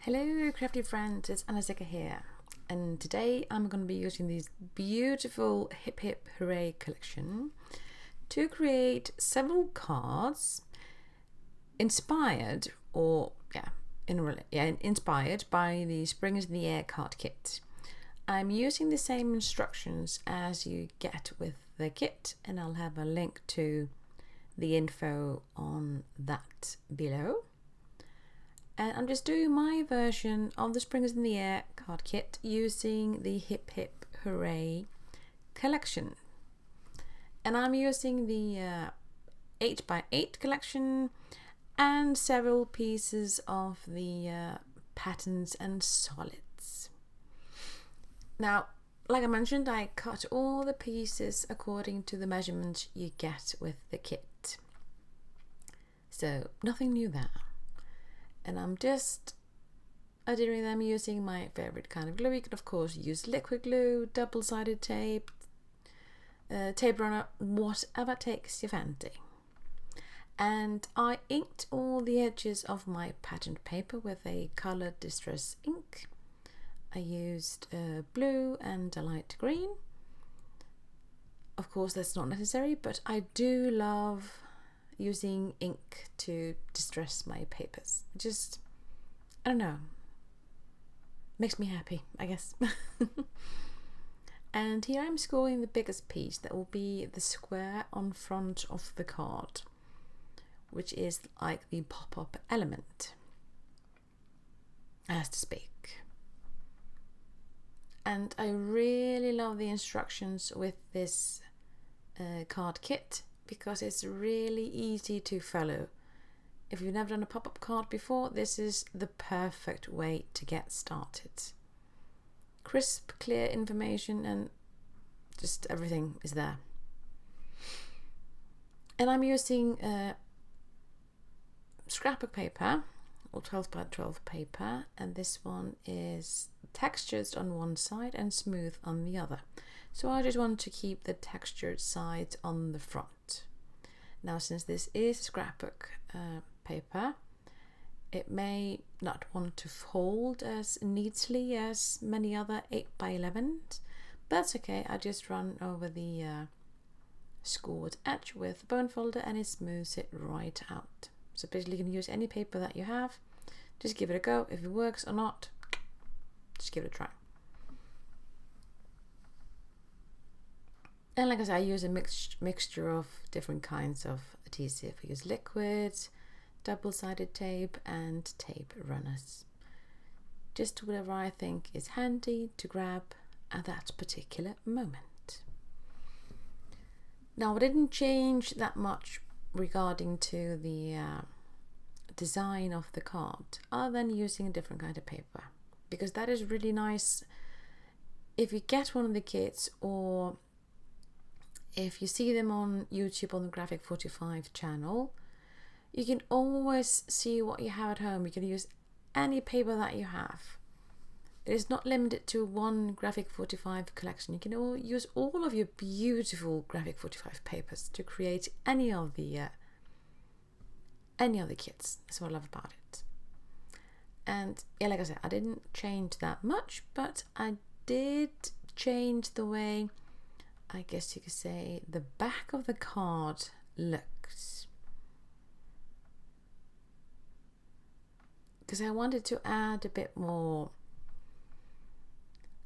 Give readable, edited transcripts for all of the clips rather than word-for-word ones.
Hello crafty friends, it's Anasika here, and today I'm going to be using this beautiful Hip Hip Hooray collection to create several cards inspired by the Springers in the Air card kit. I'm using the same instructions as you get with the kit, and I'll have a link to the info on that below. And I'm just doing my version of the Springers in the Air card kit using the Hip Hip Hooray collection. And I'm using the 8x8 collection and several pieces of the patterns and solids. Now, like I mentioned, I cut all the pieces according to the measurements you get with the kit. So nothing new there. And I'm just adhering them using my favorite kind of glue. You can of course use liquid glue, double-sided tape, tape runner, whatever takes your fancy. And I inked all the edges of my patterned paper with a colored distress ink. I used blue and a light green. Of course that's not necessary, but I do love using ink to distress my papers. Just, I don't know, makes me happy, I guess. And here I'm scoring the biggest piece, that will be the square on front of the card, which is like the pop-up element, as to speak. And I really love the instructions with this card kit, because it's really easy to follow. If you've never done a pop-up card before, this is the perfect way to get started. Crisp, clear information, and just everything is there. And I'm using scrapbook paper, or 12x12 paper, and this one is textured on one side and smooth on the other. So I just want to keep the textured side on the front. Now, since this is scrapbook paper, it may not want to fold as neatly as many other 8x11s, but that's okay. I just run over the scored edge with a bone folder and it smooths it right out. So basically you can use any paper that you have, just give it a go. If it works or not, just give it a try. And like I said, I use a mixture of different kinds of adhesive. I use liquid, double-sided tape, and tape runners. Just whatever I think is handy to grab at that particular moment. Now, I didn't change that much regarding to the design of the card, other than using a different kind of paper, because that is really nice. If you get one of the kits, or if you see them on YouTube on the Graphic45 channel, you can always see what you have at home. You can use any paper that you have. It is not limited to one Graphic45 collection. You can use all of your beautiful Graphic45 papers to create any of the kits. That's what I love about it. And yeah, like I said, I didn't change that much, but I did change the way, I guess you could say, the back of the card looks. Because I wanted to add a bit more,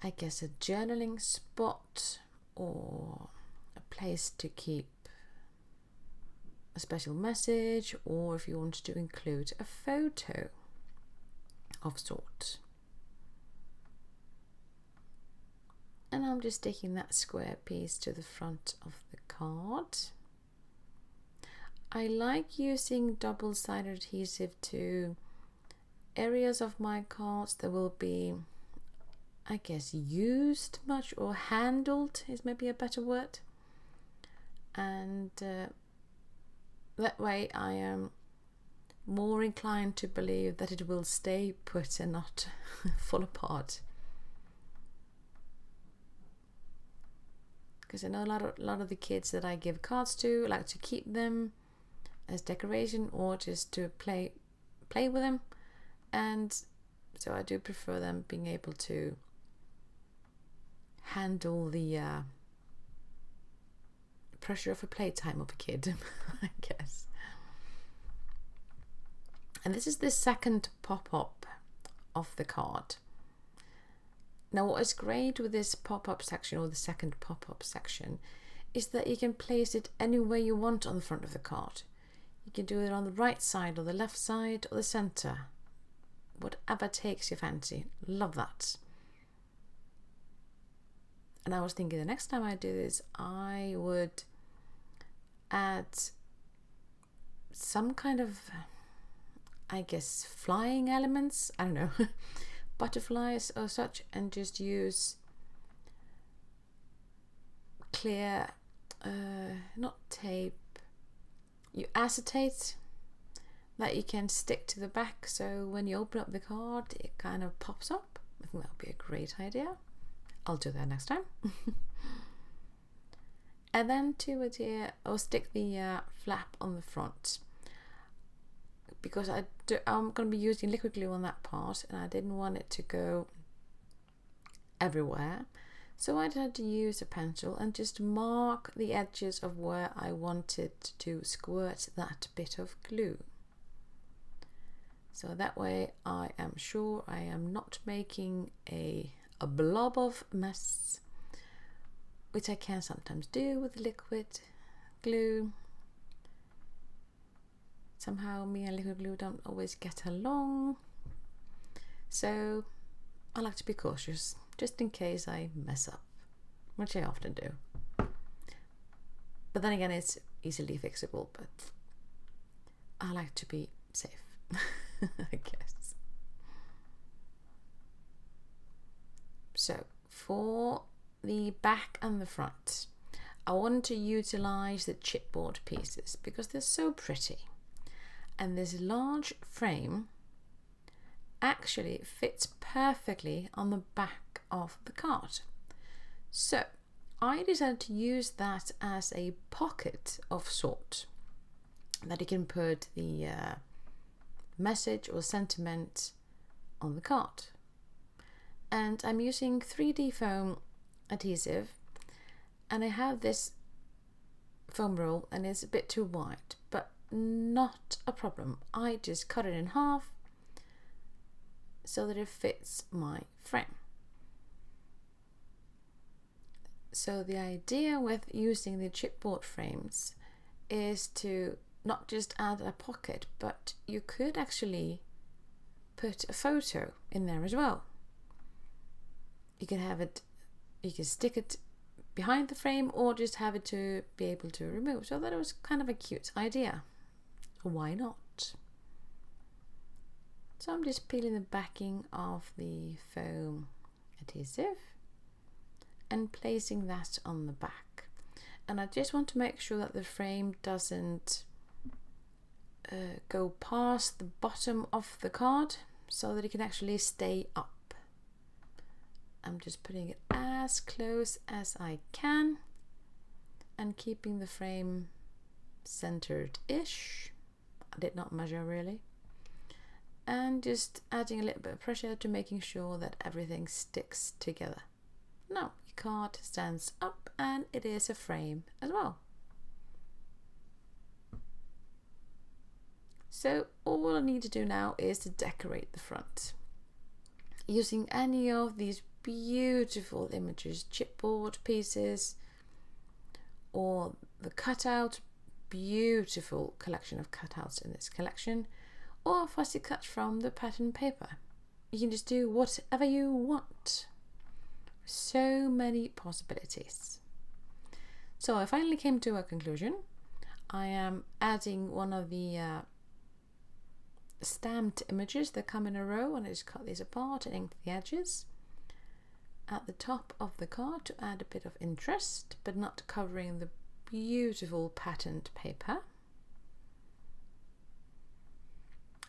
I guess, a journaling spot, or a place to keep a special message, or if you want to include a photo of sorts. And I'm just sticking that square piece to the front of the card. I like using double-sided adhesive to areas of my cards that will be, I guess, used much, or handled is maybe a better word. And that way I am more inclined to believe that it will stay put and not fall apart. Because I know a lot of the kids that I give cards to like to keep them as decoration, or just to play with them. And So I do prefer them being able to handle the pressure of a playtime of a kid, I guess. And this is the second pop-up of the card. Now what is great with this pop-up section, or the second pop-up section, is that you can place it anywhere you want on the front of the card. You can do it on the right side or the left side or the center. Whatever takes your fancy. Love that. And I was thinking the next time I do this, I would add some kind of, I guess, flying elements. I don't know. Butterflies or such, and just use clear, not tape, you acetate that you can stick to the back, so when you open up the card it kind of pops up. I think that would be a great idea. I'll do that next time. And then to adhere or stick the flap on the front, because I'm going to be using liquid glue on that part and I didn't want it to go everywhere. So I had to use a pencil and just mark the edges of where I wanted to squirt that bit of glue. So that way I am sure I am not making a blob of mess, which I can sometimes do with liquid glue. Somehow me and liquid glue don't always get along, so I like to be cautious just in case I mess up, which I often do. But then again, it's easily fixable, but I like to be safe, I guess. So for the back and the front, I wanted to utilize the chipboard pieces because they're so pretty. And this large frame actually fits perfectly on the back of the card. So I decided to use that as a pocket of sort, that you can put the message or sentiment on the card. And I'm using 3D foam adhesive, and I have this foam roll and it's a bit too wide, but not a problem. I just cut it in half so that it fits my frame. So the idea with using the chipboard frames is to not just add a pocket, but you could actually put a photo in there as well. You can have it, you can stick it behind the frame or just have it to be able to remove. So that was kind of a cute idea. Why not? So I'm just peeling the backing of the foam adhesive and placing that on the back. And I just want to make sure that the frame doesn't go past the bottom of the card so that it can actually stay up. I'm just putting it as close as I can and keeping the frame centered-ish. I did not measure really. And just adding a little bit of pressure to making sure that everything sticks together. Now your card stands up and it is a frame as well. So all I need to do now is to decorate the front using any of these beautiful images, chipboard pieces, or the cutout, beautiful collection of cutouts in this collection, or fussy cut from the pattern paper. You can just do whatever you want. So many possibilities. So I finally came to a conclusion. I am adding one of the stamped images that come in a row, and I just cut these apart and inked the edges at the top of the card to add a bit of interest, but not covering the beautiful patterned paper.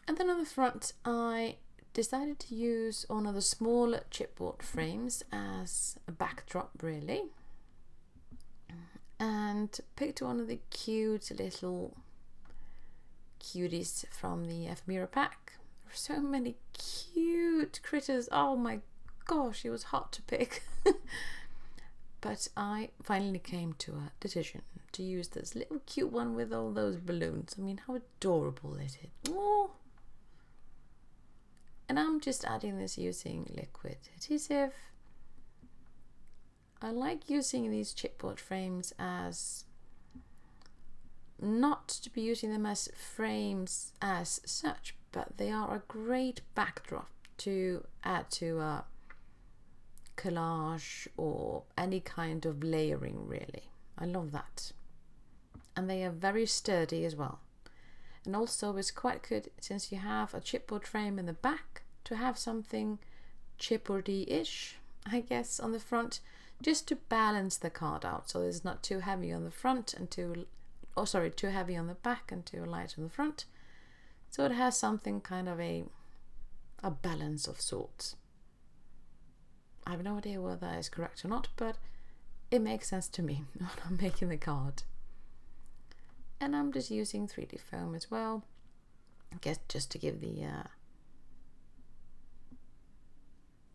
And then on the front I decided to use one of the smaller chipboard frames as a backdrop really, and picked one of the cute little cuties from the Ephemera pack. were so many cute critters. Oh my gosh, it was hard to pick. But I finally came to a decision to use this little cute one with all those balloons. I mean, how adorable is it? Oh. And I'm just adding this using liquid adhesive. I like using these chipboard frames as not to be using them as frames as such, but they are a great backdrop to add to a collage or any kind of layering, really. I love that. And they are very sturdy as well. And also it's quite good, since you have a chipboard frame in the back, to have something chipboardy-ish, I guess, on the front, just to balance the card out, so it's not too heavy on the front and too heavy on the back and too light on the front. So it has something kind of a balance of sorts. I have no idea whether that is correct or not, but it makes sense to me when I'm making the card. And I'm just using 3D foam as well, I guess just to give the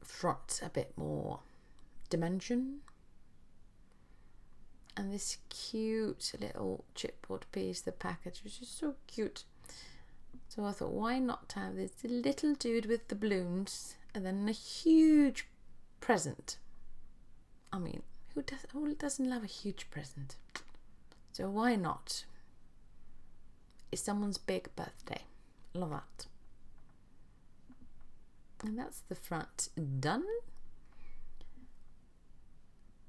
front a bit more dimension. And this cute little chipboard piece, the package, which is so cute. So I thought, why not have this little dude with the balloons and then a huge present? I mean, who doesn't love a huge present? So why not? It's someone's big birthday. Love that. And that's the front done.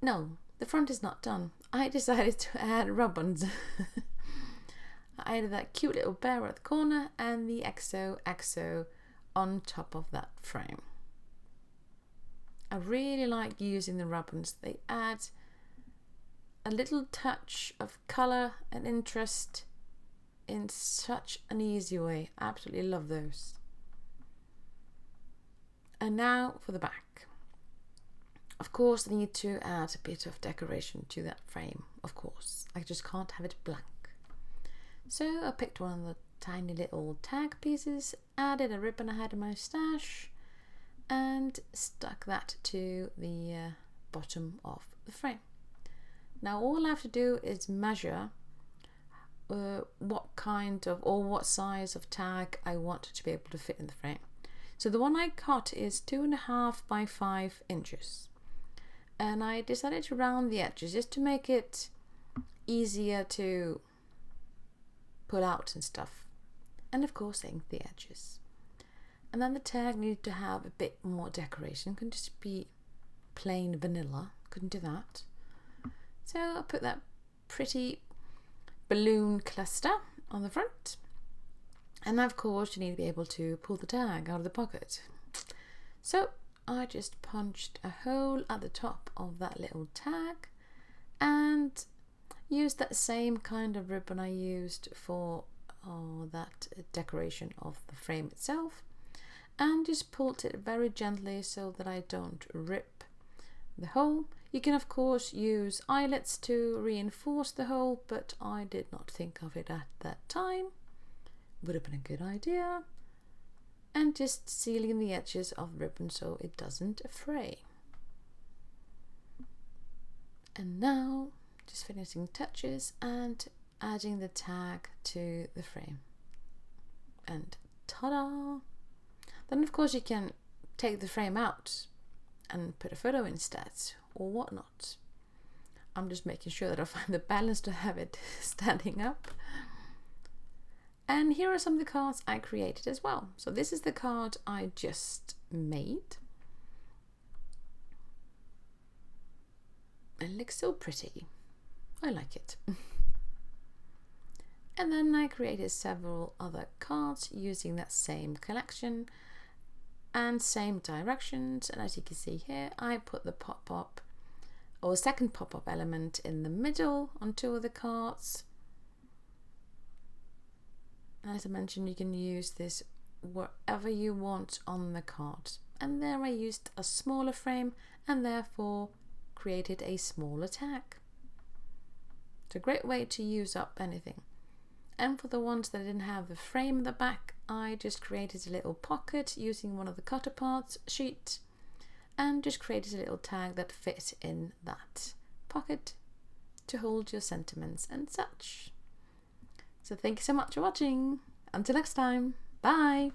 No, the front is not done. I decided to add ribbons. I added that cute little bear at the corner and the XOXO on top of that frame. I really like using the ribbons. They add a little touch of colour and interest in such an easy way. I absolutely love those. And now for the back. Of course, I need to add a bit of decoration to that frame, of course. I just can't have it blank. So I picked one of the tiny little tag pieces, added a ribbon I had in my stash, and stuck that to the bottom of the frame. Now all I have to do is measure what kind of or what size of tag I want to be able to fit in the frame. So the one I cut is 2.5 by 5 inches. And I decided to round the edges just to make it easier to pull out and stuff. And of course ink the edges. And then the tag needed to have a bit more decoration. It couldn't just be plain vanilla. Couldn't do that. So I put that pretty balloon cluster on the front. And of course you need to be able to pull the tag out of the pocket. So I just punched a hole at the top of that little tag and used that same kind of ribbon I used for that decoration of the frame itself, and just pulled it very gently so that I don't rip the hole. You can of course use eyelets to reinforce the hole, but I did not think of it at that time. Would have been a good idea. And just sealing the edges of the ribbon so it doesn't fray. And now just finishing touches and adding the tag to the frame. And ta-da! Then of course you can take the frame out and put a photo instead or whatnot. I'm just making sure that I find the balance to have it standing up. And here are some of the cards I created as well. So this is the card I just made. It looks so pretty. I like it. And then I created several other cards using that same collection and same directions. And as you can see here, I put the pop-up or second pop-up element in the middle on 2 of the cards. As I mentioned, you can use this wherever you want on the card. And there I used a smaller frame and therefore created a smaller tag. It's a great way to use up anything. And for the ones that didn't have the frame in the back, I just created a little pocket using one of the cutter parts sheet and just created a little tag that fits in that pocket to hold your sentiments and such. So thank you so much for watching. Until next time, bye!